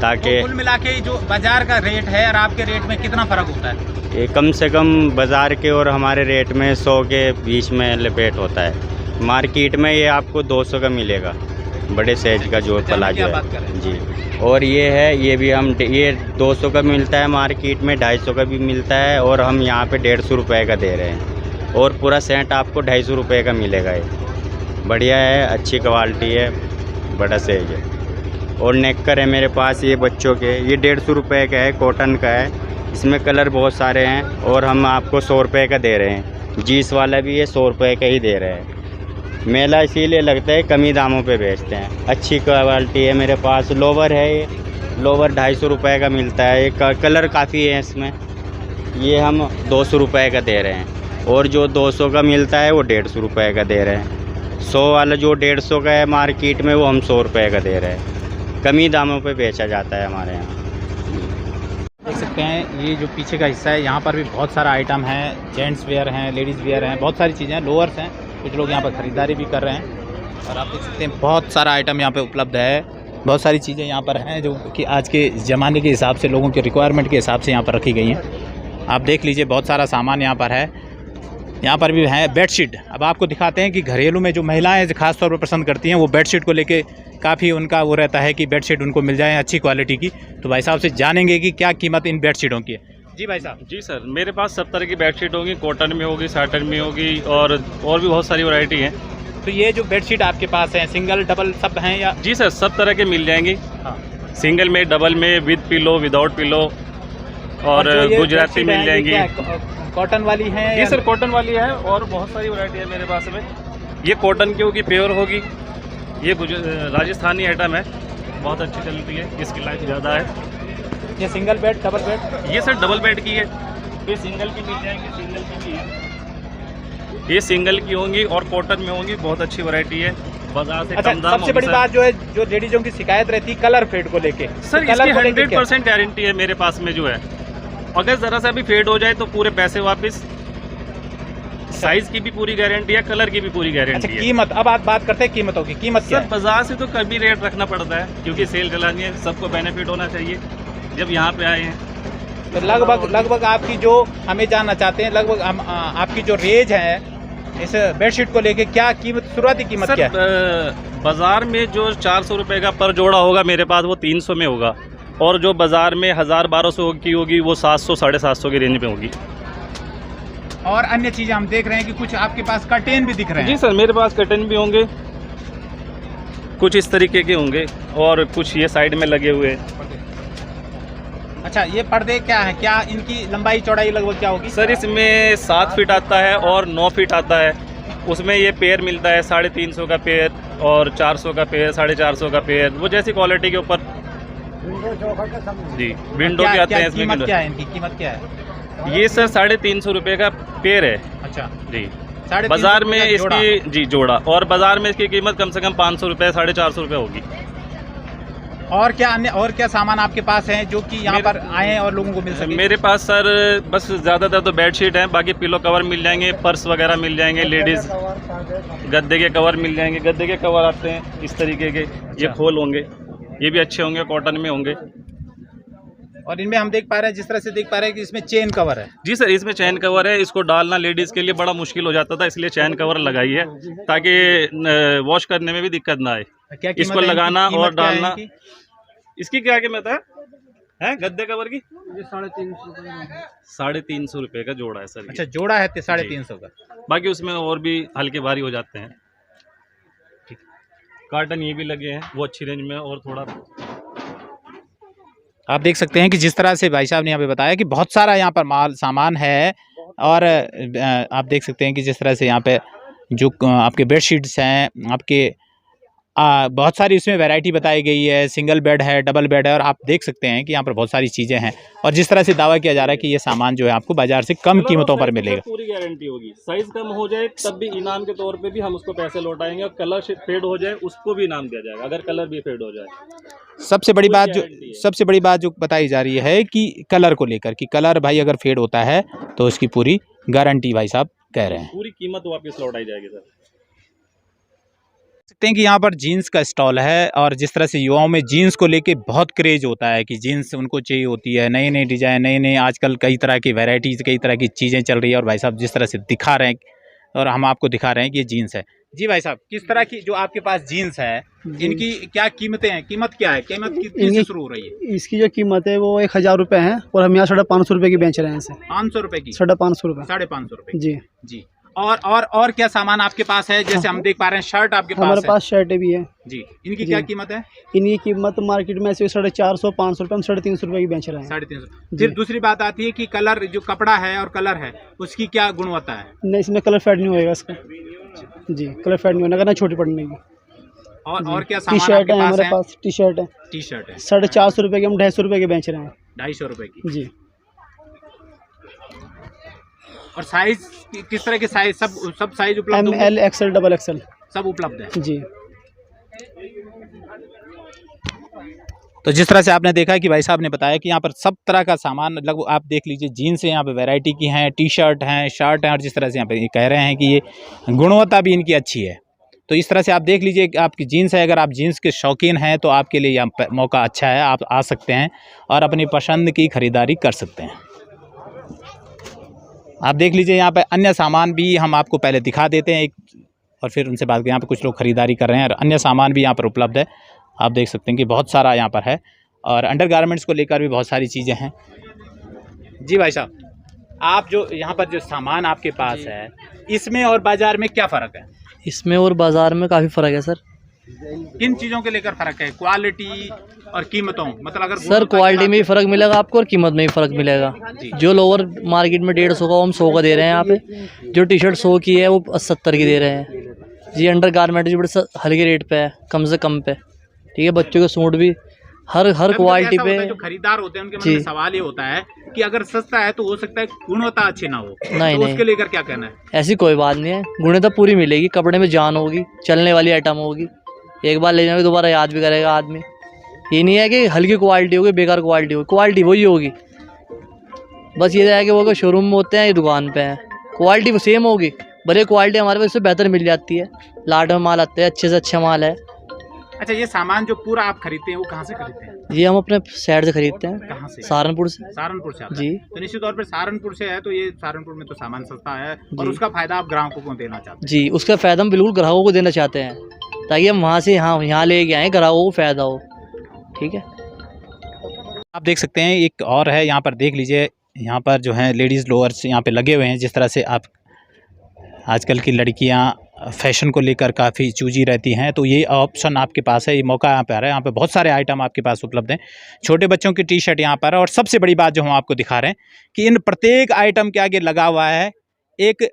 ताकि तो कुल मिला के जो बाजार का रेट है और आपके रेट में कितना फ़र्क होता है? ये कम से कम बाज़ार के और हमारे रेट में 100 के बीच में लपेट होता है। मार्केट में ये आपको 200 का मिलेगा, बड़े साइज का जो प्लाजो है जी। और ये है, ये भी हम ये 200 का मिलता है मार्केट में, 250 का भी मिलता है, और हम यहाँ पे 150 रुपये का दे रहे हैं। और पूरा सेट आपको 250 रुपये का मिलेगा। ये बढ़िया है, अच्छी क्वालिटी है, बड़ा साइज है। और नेकर है मेरे पास ये बच्चों के, ये 150 रुपये का है, कॉटन का है, इसमें कलर बहुत सारे हैं, और हम आपको 100 रुपये का दे रहे हैं। जीन्स वाला भी ये 100 रुपये का ही दे रहे हैं। मेला इसीलिए लगता है कम ही दामों पे बेचते हैं, अच्छी क्वालिटी है। मेरे पास लोवर है, ये लोवर 250 रुपये का मिलता है, एक कलर काफ़ी है इसमें, ये हम 200 रुपये का दे रहे हैं। और जो 200 का मिलता है वो 150 रुपये का दे रहे हैं। 100 वाला जो 150 का है मार्केट में, वो हम 100 रुपये का दे रहे हैं। कम ही दामों पे बेचा जाता है हमारे यहाँ। देख सकते हैं ये जो पीछे का हिस्सा है, यहाँ पर भी बहुत सारा आइटम है, जेंट्स वेयर हैं, लेडीज़ वेयर हैं, बहुत सारी चीज़ें हैं, लोअर्स हैं, कुछ लोग यहाँ पर ख़रीदारी भी कर रहे हैं। और आप देख सकते हैं बहुत सारा आइटम यहाँ पे उपलब्ध है, बहुत सारी चीज़ें यहाँ पर हैं जो कि आज के ज़माने के हिसाब से, लोगों के रिक्वायरमेंट के हिसाब से यहाँ पर रखी गई हैं। आप देख लीजिए बहुत सारा सामान यहाँ पर है। यहाँ पर भी है बेडशीट। अब आपको दिखाते हैं कि घरेलू में जो महिलाएं ख़ास तौर पर पसंद करती हैं, वो बेडशीट को लेके काफ़ी उनका वो रहता है कि बेडशीट उनको मिल जाए अच्छी क्वालिटी की। तो भाई साहब से जानेंगे कि क्या कीमत इन बेडशीटों की है। जी भाई साहब। जी सर, मेरे पास सब तरह की बेडशीट होगी, कॉटन में होगी, साटन में होगी, और भी बहुत सारी वैरायटी हैं। तो ये जो बेडशीट आपके पास हैं, सिंगल डबल सब हैं या? जी सर, सब तरह के मिल जाएंगी। हाँ। सिंगल में, डबल में, विद पिलो, विदाउट पिलो, और गुजराती मिल जाएंगी। कॉटन वाली हैं? जी सर, कॉटन वाली है, और बहुत सारी वैरायटी है मेरे पास में। ये कॉटन की होगी, प्योर होगी। ये राजस्थानी आइटम है, बहुत अच्छी चलती है, इसकी लाइफ ज़्यादा है। ये सिंगल बेड, डबल बेड? ये सर डबल बेड की है। ये सिंगल की मिल जाएंगी, सिंगल की भी है। ये सिंगल की होंगी और कॉटन में होंगी, बहुत अच्छी वैरायटी है, बाजार से अच्छा, कम दाम। सबसे बड़ी बात जो है, जो लेडीजों की शिकायत रहती है कलर फेड को लेके, सर तो इसकी 100% गारंटी है मेरे पास में जो है। अगर ज़रा सा भी फेड हो जाए तो पूरे पैसे वापस। साइज की भी पूरी गारंटी है, कलर की भी पूरी गारंटी है। कीमत, अब आप बात करते हैं कीमतों की। कीमत क्या सर है? बाजार से तो कभी रेट रखना पड़ता है, क्योंकि सेल चलानी है, सबको बेनिफिट होना चाहिए जब यहाँ पे आए हैं। तो लगभग आपकी जो हमें जानना चाहते हैं, लगभग हम आपकी जो रेंज है इस बेडशीट को लेके, क्या कीमत, शुरुआती कीमत क्या है? बाजार में जो 400 रुपये का पर जोड़ा होगा, मेरे पास वो 300 में होगा, और जो बाजार में 1000-1200 की होगी, वो 700-750 की रेंज में होगी। और अन्य चीज़ें हम देख रहे हैं कि कुछ आपके पास कर्टेन भी दिख रहे हैं। जी सर, मेरे पास कर्टेन भी होंगे, कुछ इस तरीके के होंगे, और कुछ ये साइड में लगे हुए। अच्छा, ये पर्दे क्या है, क्या इनकी लंबाई चौड़ाई लगभग क्या होगी? सर इसमें 7 फीट आता है और 9 फीट आता है। उसमें ये पेयर मिलता है 350 का पेयर, और 400 का पेयर, 450 का पेयर, वो जैसी क्वालिटी के ऊपर। जी, विंडो के आते हैं इसमें। कीमत क्या है इनकी, कीमत क्या है? ये सर 350 रुपये का पेयर है। अच्छा जी, 350 बाजार में जोड़ा। इसकी जी जोड़ा, और बाजार में इसकी कीमत कम से कम 500 रुपये, 450 रुपये होगी। और क्या अन्य, और क्या सामान आपके पास हैं जो कि यहाँ पर आए हैं और लोगों को मिल सके? मेरे पास सर बस ज़्यादातर तो बेडशीट हैं, बाकी पिलो कवर मिल जाएंगे, पर्स वगैरह मिल जाएंगे, लेडीज़ गद्दे के कवर मिल जाएंगे। गद्दे के कवर आते हैं इस तरीके के, ये खोल होंगे, ये भी अच्छे होंगे, कॉटन में होंगे। और इनमें हम देख पा रहे हैं, जिस तरह से देख पा रहे हैं कि इसमें चेन कवर है। जी सर, इसमें चैन कवर है, इसको डालना लेडीज़ के लिए बड़ा मुश्किल हो जाता था, इसलिए चैन कवर लगाई है ताकि वॉश करने में भी दिक्कत ना आए। क्या इसको लगाना और डालना। इनकी? इसकी क्या कीमत है गद्दे कवर की? 350 रुपये का जोड़ा है सर। अच्छा, जोड़ा है 350 का। बाकी उसमें और भी हल्के भारी हो जाते हैं। कार्टन ये भी लगे हैं, वो अच्छी रेंज में, और थोड़ा आप देख सकते हैं कि जिस तरह से भाई साहब ने यहाँ पे बताया कि बहुत सारा यहाँ पर माल सामान है। और आप देख सकते हैं कि जिस तरह से यहाँ पे जो आपके बेडशीट्स हैं, आपके बहुत सारी इसमें वैरायटी बताई गई है, सिंगल बेड है, डबल बेड है, और आप देख सकते हैं कि यहाँ पर बहुत सारी चीज़ें हैं। और जिस तरह से दावा किया जा रहा है कि ये सामान जो है आपको बाजार से कम कीमतों पर मिलेगा। पूरी गारंटी होगी, साइज कम हो जाए तब भी इनाम के तौर पे भी हम उसको पैसे लौटाएंगे, और कलर फेड हो जाए उसको भी इनाम दिया जाएगा, अगर कलर भी फेड हो जाए। सबसे बड़ी बात जो बताई जा रही है कि कलर को लेकर, कि कलर भाई अगर फेड होता है तो उसकी पूरी गारंटी भाई साहब कह रहे हैं, पूरी कीमत वापस लौटाई जाएगी सर। सकते हैं कि यहाँ पर जीन्स का स्टॉल है, और जिस तरह से युवाओं में जीन्स को लेके बहुत क्रेज होता है कि जीन्स उनको चाहिए होती है, नई नई डिजाइन, नई नई आजकल कई तरह की वैरायटीज़, कई तरह की चीज़ें चल रही है। और भाई साहब जिस तरह से दिखा रहे हैं, और हम आपको दिखा रहे हैं कि ये जीन्स है। जी भाई साहब, किस तरह की जो आपके पास जीन्स है, इनकी क्या कीमतें हैं? कीमत क्या है? कीमत कितनी से शुरू हो रही है? इसकी जो कीमत है वो 1000 रुपये है, और हम यहाँ 550 रुपये की बेच रहे हैं इसे। 500 रुपये की? 550 रुपये। 550 रुपये जी जी। और क्या सामान आपके पास है? जैसे हम देख पा रहे हैं शर्ट आपके पास हमारे है। पास शर्ट भी है जी। इनकी क्या कीमत है? इनकी कीमत मार्केट में ऐसे 450 500 रुपये, हम 350 रुपये की बेच रहे हैं। 350। फिर दूसरी बात आती है कि कलर, जो कपड़ा है और कलर है, उसकी क्या गुणवत्ता है? नहीं, इसमें कलर फेड नहीं होएगा इसका। जी, कलर फेड नहीं होगा ना, छोटी पड़ने की। और क्या टी शर्ट है हमारे पास, टी शर्ट है। 450 रुपये की हम 250 रुपये के बेच रहे हैं। 250 रुपये की? जी। और साइज किस तरह के साइज? सब साइज उपलब्ध M, L, XL, double XL सब उपलब्ध है। जी। तो जिस तरह से आपने देखा कि भाई साहब ने बताया कि यहाँ पर सब तरह का सामान, लगभग आप देख लीजिए, जीन्स यहाँ पे वैरायटी की हैं, टी शर्ट हैं, शर्ट हैं, और जिस तरह से यहाँ पे कह रहे हैं कि ये गुणवत्ता भी इनकी अच्छी है। तो इस तरह से आप देख लीजिए कि आपकी जीन्स है, अगर आप जीन्स के शौकीन हैं तो आपके लिए यहाँ मौका अच्छा है, आप आ सकते हैं और अपनी पसंद की खरीदारी कर सकते हैं। आप देख लीजिए यहाँ पे अन्य सामान भी हम आपको पहले दिखा देते हैं और फिर उनसे बात करें। यहाँ पे कुछ लोग खरीदारी कर रहे हैं और अन्य सामान भी यहाँ पर उपलब्ध है। आप देख सकते हैं कि बहुत सारा यहाँ पर है, और अंडरगारमेंट्स को लेकर भी बहुत सारी चीज़ें हैं। जी भाई साहब, आप जो यहाँ पर जो सामान आपके पास है, इसमें और बाज़ार में क्या फ़र्क है? इसमें और बाज़ार में काफ़ी फ़र्क है सर। किन चीज़ों के लेकर फ़र्क है? क्वालिटी और कीमतों, मतलब अगर सर क्वालिटी में भी फ़र्क मिलेगा आपको और कीमत में भी फ़र्क मिलेगा। जो लोअर मार्केट में 150 का, वो हम 100 का दे रहे हैं यहाँ पे। जो टी शर्ट 100 की है वो 70 की दे रहे हैं जी। अंडर गारमेंट जो बड़े हल्के रेट पे है, कम से कम पे, ठीक है। बच्चों के सूट भी हर क्वालिटी पे। जो खरीदार होते हैं उनके मन में सवाल ये होता है कि अगर सस्ता है तो हो सकता है गुणवत्ता अच्छी ना हो, नहीं तो उसके लेकर क्या कहना है? ऐसी कोई बात नहीं है, गुणवत्ता पूरी मिलेगी। कपड़े में जान होगी, चलने वाली आइटम होगी, एक बार ले जाओगे दोबारा याद भी करेगा आदमी। ये नहीं है कि हल्की क्वालिटी होगी, बेकार क्वालिटी होगी, क्वालिटी वही होगी। बस ये है कि वो शोरूम में होते हैं, ये दुकान पे है, क्वालिटी वो सेम होगी, भले क्वालिटी हमारे पास से बेहतर मिल जाती है। लाट में माल आते हैं, अच्छे से अच्छा माल है। अच्छा, ये सामान जो पूरा आप खरीदते हैं वो कहाँ से खरीदते हैं? ये हम अपने शहर से खरीदते हैं। कहाँ से? सहारनपुर से। सहारनपुर से जी। तो निश्चित तौर पर सहारनपुर से है, तो ये सहारनपुर में तो सामान सस्ता है, और उसका फायदा आप ग्राहकों को देना चाहते हैं? जी, उसका फ़ायदा हम बिल्कुल ग्राहकों को देना चाहते हैं, ताकि हम वहाँ से यहाँ लेके आएँ, ग्राहकों को फ़ायदा हो। ठीक है। आप देख सकते हैं एक और है, यहाँ पर देख लीजिए, यहाँ पर जो है लेडीज़ लोअर्स यहाँ पे लगे हुए हैं। जिस तरह से आप आजकल की लड़कियाँ फैशन को लेकर काफ़ी चूजी रहती हैं, तो ये ऑप्शन आपके पास है, ये मौका यहाँ पे आ रहा है। यहाँ पे बहुत सारे आइटम आपके पास उपलब्ध हैं। छोटे बच्चों की टी शर्ट यहाँ पर है, और सबसे बड़ी बात जो हम आपको दिखा रहे हैं कि इन प्रत्येक आइटम के आगे लगा हुआ है एक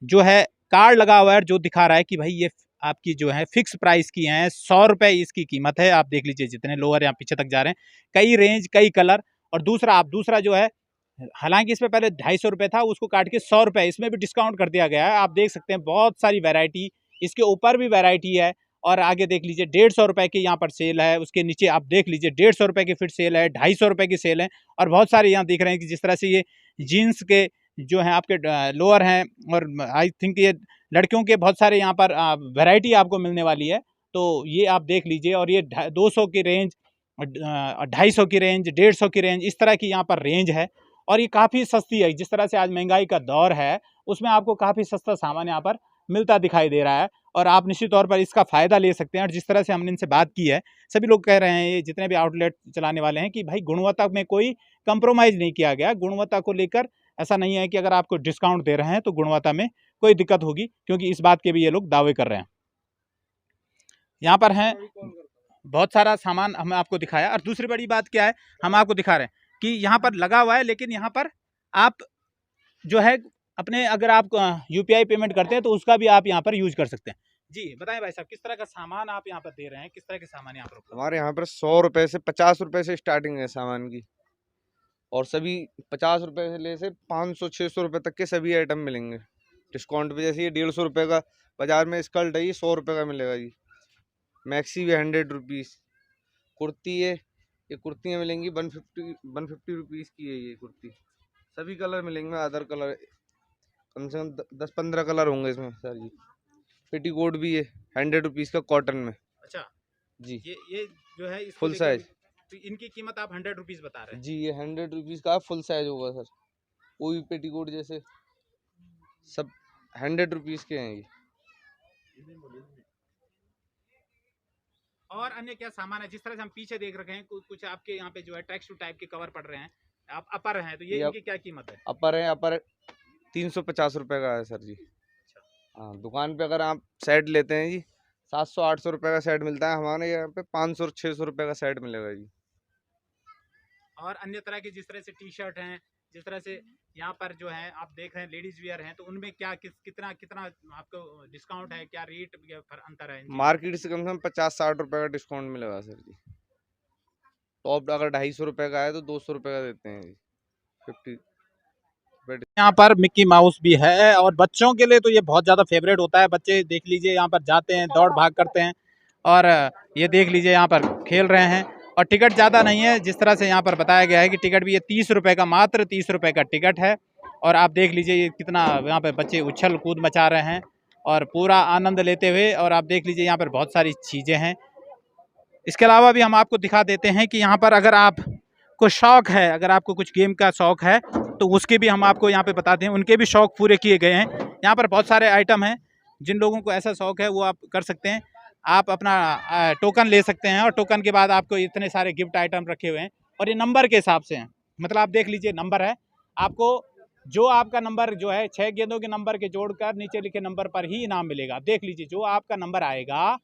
जो है कार्ड लगा हुआ है, जो दिखा रहा है कि भाई ये आपकी जो है फिक्स प्राइस की हैं, 100 रुपये इसकी कीमत है। आप देख लीजिए जितने लोअर यहाँ पीछे तक जा रहे हैं, कई रेंज, कई कलर। और दूसरा जो है, हालांकि इस पे पहले 250 रुपये था, उसको काट के 100 रुपये, इसमें भी डिस्काउंट कर दिया गया है। आप देख सकते हैं बहुत सारी वैरायटी, इसके ऊपर भी वैरायटी है। और आगे देख लीजिए 150 रुपये की यहाँ पर सेल है, उसके नीचे आप देख लीजिए 150 रुपये की फिर सेल है, 250 रुपये की सेल है, और बहुत सारे यहाँ दिख रहे हैं कि जिस तरह से ये जीन्स के जो हैं आपके लोअर हैं, और आई थिंक ये लड़कियों के बहुत सारे यहाँ पर वैरायटी आपको मिलने वाली है। तो ये आप देख लीजिए, और ये 200 की रेंज, 250 की रेंज, 150 की रेंज, इस तरह की यहाँ पर रेंज है। और ये काफ़ी सस्ती है। जिस तरह से आज महंगाई का दौर है, उसमें आपको काफ़ी सस्ता सामान यहाँ पर मिलता दिखाई दे रहा है, और आप निश्चित तौर पर इसका फ़ायदा ले सकते हैं। और जिस तरह से हमने इनसे बात की है, सभी लोग कह रहे हैं, ये जितने भी आउटलेट चलाने वाले हैं, कि भाई गुणवत्ता में कोई कंप्रोमाइज़ नहीं किया गया। गुणवत्ता को लेकर ऐसा नहीं है कि अगर आपको डिस्काउंट दे रहे हैं तो गुणवत्ता में कोई दिक्कत होगी, क्योंकि इस बात के भी ये लोग दावे कर रहे हैं। यहाँ पर हैं बहुत सारा सामान हमने आपको दिखाया। और दूसरी बड़ी बात क्या है, हम आपको दिखा रहे हैं कि यहाँ पर लगा हुआ है, लेकिन यहाँ पर आप जो है अपने, अगर आप UPI पेमेंट करते हैं तो उसका भी आप यहाँ पर यूज़ कर सकते हैं। जी बताएं भाई साहब, किस तरह का सामान आप यहाँ पर दे रहे हैं, किस तरह के सामान यहाँ पर उपलब्ध हमारे यहाँ पर 100 रुपए से 50 रुपए से स्टार्टिंग है सामान की, और सभी 50 रुपए से ले से 500-600 रुपए तक के सभी आइटम मिलेंगे डिस्काउंट पे। जैसे ये 150 रुपए का बाजार में स्कर्ट है, ये 100 रुपए का मिलेगा जी। मैक्सी भी 100 रुपीज़, कुर्ती है, ये कुर्तियाँ मिलेंगी 150 रुपीज़ की है ये कुर्ती। सभी कलर मिलेंगे, अदर कलर कम से कम 10-15 कलर होंगे इसमें सर जी। पेटीकोट भी है 100 रुपीज़ का कॉटन में। अच्छा जी, ये जो है इसको फुल लेकर साइज। तो इनकी कीमत आप 100 रुपीज़ बता रहे हैं। जी, ये 100 रुपीज़ का फुल साइज होगा सर। कोई भी पेटीकोट जैसे सब 100 रुपीज़ के हैं ये। और अन्य क्या सामान है, जिस तरह से हम पीछे देख रखे हैं कुछ आपके यहाँ पे जो है टेक्स्ट टाइप के कवर पड़ रहे हैं, आप अपर हैं, तो ये इनकी क्या कीमत है? अपर 350 रुपए का है सर जी। हाँ, दुकान पे अगर आप सेट लेते हैं जी 700-800 रुपए का सेट मिलता है, हमारे यहाँ पे 500-600 रुपए का सेट मिलेगा जी। और अन्य तरह के जिस तरह से टी शर्ट हैं, जिस तरह से यहाँ पर जो है आप देख रहे हैं लेडीज वियर हैं, तो उनमें क्या कितना आपको डिस्काउंट है, क्या रेट अंतर है? मार्केट से कम से कम 50-60 रुपए का डिस्काउंट मिलेगा सर जी। टॉप अगर 250 रुपए का है तो 200 रुपए का देते हैं जी। 50 यहाँ पर मिक्की माउस भी है, और बच्चों के लिए तो ये बहुत ज़्यादा फेवरेट होता है। बच्चे देख लीजिए यहाँ पर जाते हैं, दौड़ भाग करते हैं, और ये देख लीजिए यहाँ पर खेल रहे हैं। और टिकट ज़्यादा नहीं है, जिस तरह से यहाँ पर बताया गया है कि टिकट भी ये 30 रुपये का, मात्र 30 रुपये का टिकट है। और आप देख लीजिए ये कितना यहाँ पर बच्चे उछल कूद मचा रहे हैं और पूरा आनंद लेते हुए। और आप देख लीजिए यहाँ पर बहुत सारी चीज़ें हैं। इसके अलावा भी हम आपको दिखा देते हैं कि यहाँ पर अगर आपको शौक़ है, अगर आपको कुछ गेम का शौक़ है, तो उसके भी हम आपको यहाँ पे बताते हैं, उनके भी शौक़ पूरे किए गए हैं। यहाँ पर बहुत सारे आइटम हैं, जिन लोगों को ऐसा शौक़ है वो आप कर सकते हैं। आप अपना टोकन ले सकते हैं, और टोकन के बाद आपको इतने सारे गिफ्ट आइटम रखे हुए हैं, और ये नंबर के हिसाब से हैं। मतलब आप देख लीजिए नंबर है, आपको जो आपका नंबर जो है 6 गेंदों के नंबर के जोड़कर नीचे लिखे नंबर पर ही इनाम मिलेगा। आप देख लीजिए जो आपका नंबर आएगा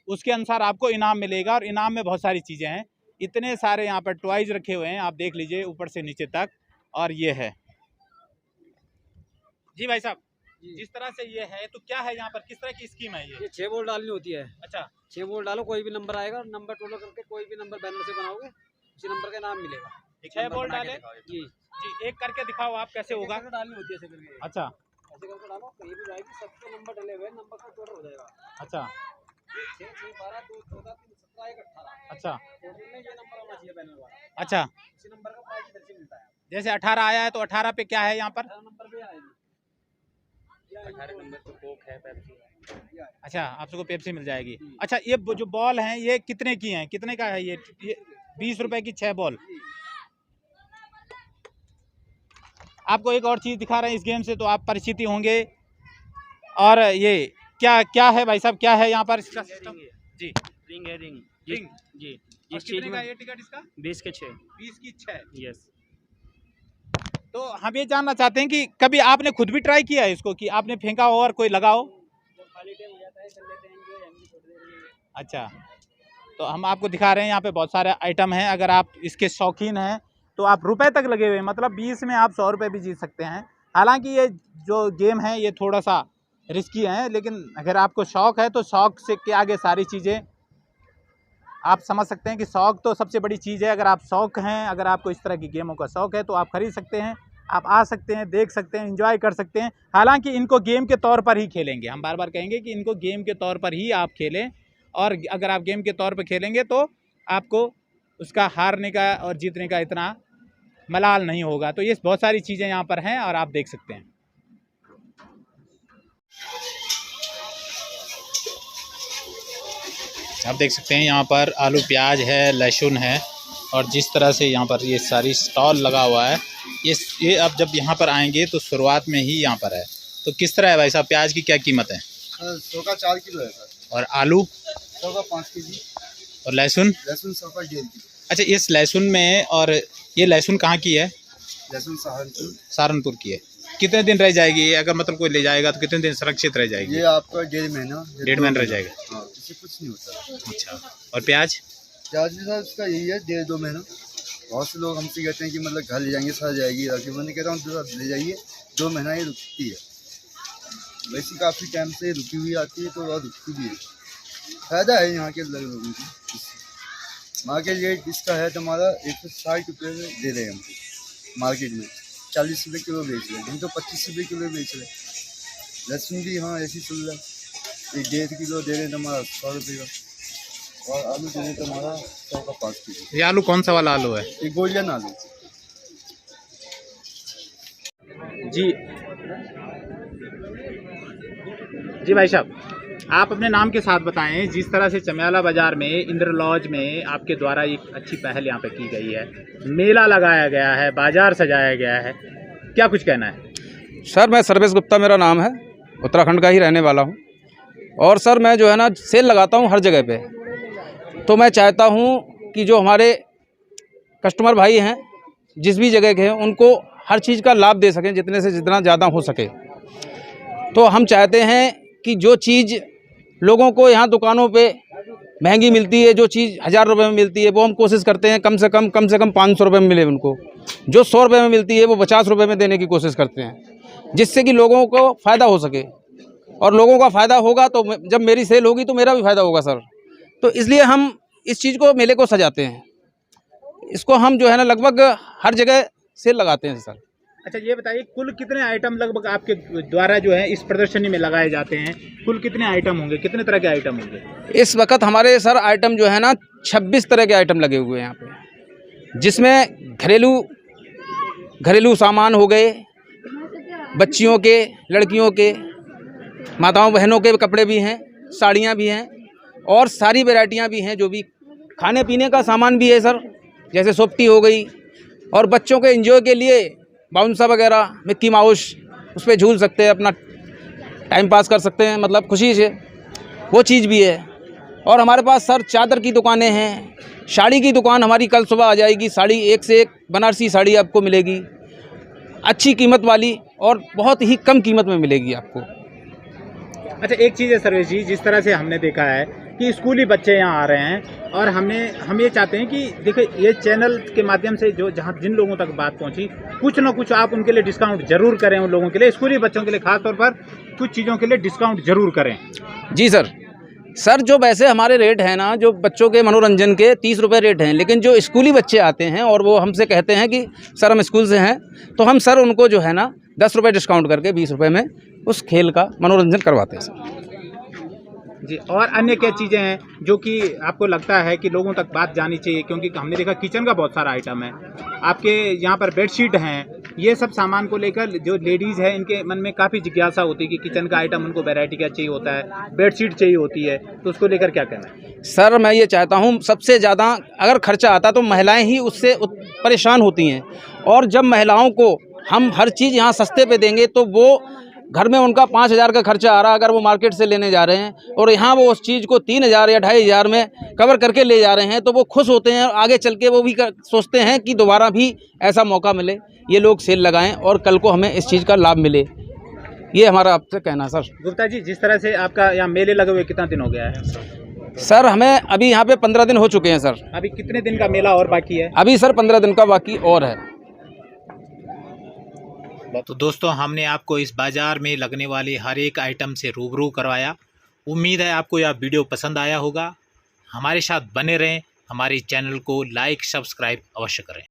उसके अनुसार आपको इनाम मिलेगा, और इनाम में बहुत सारी चीज़ें हैं। इतने सारे यहाँ पर टॉयज रखे हुए हैं, आप देख लीजिए ऊपर से नीचे तक। और ये है जी भाई साहब, जिस तरह से ये है, तो क्या है यहाँ पर, किस तरह की स्कीम है ये? 6 बॉल डालनी होती है। अच्छा, 6 बॉल डालो, कोई भी नंबर आएगा, नंबर टोटल करके कोई भी नंबर बैनर से बनाओगे, उसी नंबर का नाम मिलेगा। 6 बॉल डाले जी जी, एक करके दिखाओ आप कैसे होगा। डालनी होती है ऐसे करके। अच्छा, ऐसे करके डालो, कहीं भी जाएगी, सबके नंबर डले हुए, नंबर का टोटल हो जाएगा। अच्छा 6, 6, 12, 2, 14, 3, 17, 1, 18। अच्छा टोटल में ये नंबर होना चाहिए बैनर वाला। अच्छा, इसी नंबर का प्राइस इधर से मिलता है। जैसे 18 आया है तो 18 पे क्या है यहाँ पर? 18 नंबर पे आएगी। 18 नंबर पे कोक है, पेप्सी है। अच्छा, आप सबको पेप्सी मिल जाएगी। अच्छा, ये जो बॉल हैं ये कितने की हैं, कितने का है ये 20 रुपए की 6 बॉल। आपको एक और चीज़ दिखा रहे हैं इस गेम से, तो आप परिचित होंगे। और ये क्या है भाई साहब, क्या है यहाँ पर इसका सिस्टम? जी, रिंग है, रिंग रिंग जी। और कितने का ये टिकट इसका? 20 के 6। 20 की 6। यस। तो हम ये जानना चाहते हैं कि कभी आपने खुद भी ट्राई किया है इसको, कि आपने फेंका हो और कोई लगाओ? अच्छा, तो हम आपको दिखा रहे हैं, यहाँ पे बहुत सारे आइटम हैं। अगर आप इसके शौकीन हैं तो आप रुपए तक लगे हुए हैं, मतलब 20 में आप 100 रुपये भी जीत सकते हैं। हालांकि ये जो गेम है ये थोड़ा सा रिस्की है, लेकिन अगर आपको शौक़ है तो शौक़ से के आगे सारी चीज़ें आप समझ सकते हैं कि शौक़ तो सबसे बड़ी चीज़ है। अगर आप शौक़ हैं, अगर आपको इस तरह की गेमों का शौक़ है तो आप खरीद सकते हैं, आप आ सकते हैं, देख सकते हैं, एंजॉय कर सकते हैं। हालांकि इनको गेम के तौर पर ही खेलेंगे, हम बार बार कहेंगे कि इनको गेम के तौर पर ही आप खेलें। और अगर आप गेम के तौर पर खेलेंगे तो आपको उसका हारने का और जीतने का इतना मलाल नहीं होगा। तो ये बहुत सारी चीज़ें यहाँ पर हैं और आप देख सकते हैं। आप देख सकते हैं यहाँ पर आलू प्याज है, लहसुन है, और जिस तरह से यहाँ पर ये सारी स्टॉल लगा हुआ है, ये अब जब यहाँ पर आएंगे तो शुरुआत में ही यहाँ पर है। तो किस तरह है भाई साहब, प्याज की क्या कीमत है? 100 का 4 किलो है सर। और आलू? 100 का 5 केजी। और लहसुन? लहसुन 100 का 1.5 किलो। अच्छा, इस लहसुन में, और ये लहसुन कहाँ की है? लहसुन सहारनपुर की है। कितने दिन रह जाएगी ये, अगर मतलब कोई ले जाएगा तो कितने दिन सुरक्षित रह जाएगी? ये आपका 1.5 महीना। 1.5 महीना रह जाएगा। हाँ, इससे कुछ नहीं होता। अच्छा, और प्याज? प्याज भी सर उसका यही है 1.5-2 महीना। बहुत से लोग हमसे कहते हैं कि मतलब घर ले जाएंगे, सड़ जाएगी, राखी। मैं कहता हूँ ले जाइए, 2 महीना ही रुकती है। वैसे काफ़ी टाइम से रुकी हुई आती है तो और रुकती भी है। फ़ायदा है यहाँ के लोगों को। मार्केट रेट इसका है तुम्हारा 160 रुपये में दे रहे हैं हमको मार्केट में, 40 रुपये किलो बेच रहे हैं, हम तो 25 रुपये किलो बेच रहे हैं। लहसुन भी हाँ ऐसी चल रहा है, 1.5 किलो दे रहे हैं तुम्हारा 100 रुपये का, और आलू दे रहे हैं तुम्हारा 100 का 5 किलो। ये आलू कौन सा वाला आलू है? ये गोल्डन आलू। जी जी भाई साहब, आप अपने नाम के साथ बताएं। जिस तरह से चमियाला बाज़ार में इंद्र लॉज में आपके द्वारा एक अच्छी पहल यहाँ पे की गई है, मेला लगाया गया है, बाज़ार सजाया गया है, क्या कुछ कहना है? सर मैं सर्वेश गुप्ता मेरा नाम है, उत्तराखंड का ही रहने वाला हूँ। और सर मैं जो है ना सेल लगाता हूँ हर जगह पे, तो मैं चाहता हूँ कि जो हमारे कस्टमर भाई हैं जिस भी जगह के हैं उनको हर चीज़ का लाभ दे सकें, जितने से जितना ज़्यादा हो सके। तो हम चाहते हैं कि जो चीज़ लोगों को यहाँ दुकानों पे महंगी मिलती है, जो चीज़ 1000 रुपये में मिलती है, वो हम कोशिश करते हैं कम से कम 500 रुपये में मिले उनको। जो 100 रुपये में मिलती है वो 50 रुपये में देने की कोशिश करते हैं, जिससे कि लोगों को फ़ायदा हो सके। और लोगों का फ़ायदा होगा तो जब मेरी सेल होगी तो मेरा भी फ़ायदा होगा सर। तो इसलिए हम इस चीज़ को, मेले को सजाते हैं। इसको हम जो है ना लगभग हर जगह सेल लगाते हैं सर। अच्छा ये बताइए, कुल कितने आइटम लगभग आपके द्वारा जो है इस प्रदर्शनी में लगाए जाते हैं? कुल कितने आइटम होंगे, कितने तरह के आइटम होंगे? इस वक्त हमारे सर आइटम जो है ना 26 तरह के आइटम लगे हुए हैं यहाँ पे, जिसमें घरेलू सामान हो गए, बच्चियों के, लड़कियों के, माताओं बहनों के कपड़े भी हैं, साड़ियाँ भी हैं, और सारी वैरायटियाँ भी हैं। जो भी खाने पीने का सामान भी है सर, जैसे सोपटी हो गई, और बच्चों के एंजॉय के लिए बाउंसा वगैरह, मिक्की माउस, उस पर झूल सकते हैं, अपना टाइम पास कर सकते हैं, मतलब खुशी से, वो चीज़ भी है। और हमारे पास सर चादर की दुकानें हैं, साड़ी की दुकान हमारी कल सुबह आ जाएगी। साड़ी एक से एक बनारसी साड़ी आपको मिलेगी, अच्छी कीमत वाली, और बहुत ही कम कीमत में मिलेगी आपको। अच्छा एक चीज़ है सर्वेश जी, जिस तरह से हमने देखा है कि स्कूली बच्चे यहाँ आ रहे हैं, और हम ये चाहते हैं कि देखिए ये चैनल के माध्यम से जिन लोगों तक बात पहुँची, कुछ ना कुछ आप उनके लिए डिस्काउंट जरूर करें। उन लोगों के लिए, स्कूली बच्चों के लिए खास तौर पर कुछ चीज़ों के लिए डिस्काउंट जरूर करें। जी सर, जो वैसे हमारे रेट हैं ना, जो बच्चों के मनोरंजन के 30 रुपये रेट हैं, लेकिन जो स्कूली बच्चे आते हैं और वो हमसे कहते हैं कि सर हम स्कूल से हैं, तो हम सर उनको जो है ना 10 रुपये डिस्काउंट करके 20 रुपये में उस खेल का मनोरंजन करवाते हैं सर। जी, और अन्य क्या चीज़ें हैं जो कि आपको लगता है कि लोगों तक बात जानी चाहिए? क्योंकि हमने देखा किचन का बहुत सारा आइटम है आपके यहाँ पर, बेडशीट हैं, ये सब सामान को लेकर जो लेडीज़ है इनके मन में काफ़ी जिज्ञासा होती है कि किचन का आइटम उनको वैरायटी का चाहिए होता है, बेडशीट चाहिए होती है, तो उसको लेकर क्या कहना है? सर मैं ये चाहता हूँ, सबसे ज़्यादा अगर खर्चा आता तो महिलाएँ ही उससे परेशान होती हैं, और जब महिलाओं को हम हर चीज़ यहाँ सस्ते पे देंगे तो वो घर में उनका 5000 का खर्चा आ रहा है अगर वो मार्केट से लेने जा रहे हैं, और यहाँ वो उस चीज़ को 3000 या 2500 में कवर करके ले जा रहे हैं, तो वो खुश होते हैं। आगे चल के वो भी सोचते हैं कि दोबारा भी ऐसा मौका मिले, ये लोग सेल लगाएं और कल को हमें इस चीज़ का लाभ मिले। ये हमारा आपसे कहना है सर। गुप्ता जी, जिस तरह से आपका यहाँ मेले लगे हुए कितना दिन हो गया है? सर हमें अभी यहाँ पे 15 दिन हो चुके हैं सर। अभी कितने दिन का मेला और बाकी है? अभी सर 15 दिन का बाकी और है। तो दोस्तों, हमने आपको इस बाज़ार में लगने वाले हर एक आइटम से रूबरू करवाया। उम्मीद है आपको यह वीडियो पसंद आया होगा। हमारे साथ बने रहें, हमारे चैनल को लाइक सब्सक्राइब अवश्य करें।